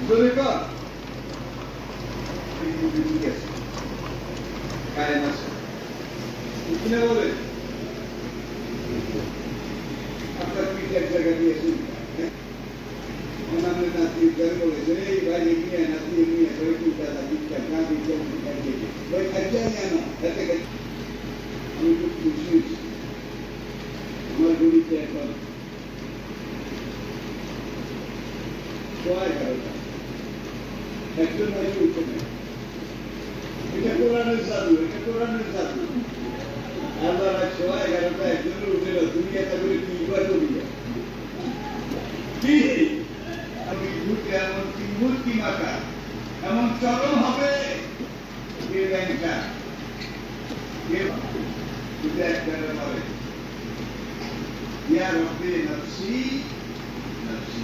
জোরে কর ঠিক আছে কায়েম আছে কিনা বলে আপনার পিঠ এক জায়গা দিয়েছেন অন্যান্য নাতি বলেছে এই ভাই এগিয়ে নাতি এগিয়ে করে চিন্তা দিচ্ছা না দিচ্ছা ওই খাইয়া না এতে আমি খুব খুশি হয়েছি আমার গরিতে এখন 11:30 একজন ভাই উঠে নেই এটা কোরআনের জাদু আল্লাহ 11:30 একজন উঠে না তুমি এটা করে কি করবি কি আমি ঘুরতে এমন মূর্তি মাথা এমন চরম হবে যে ব্যাংকটা একবারে বলে ইয়া রব্বে নফসি নফসি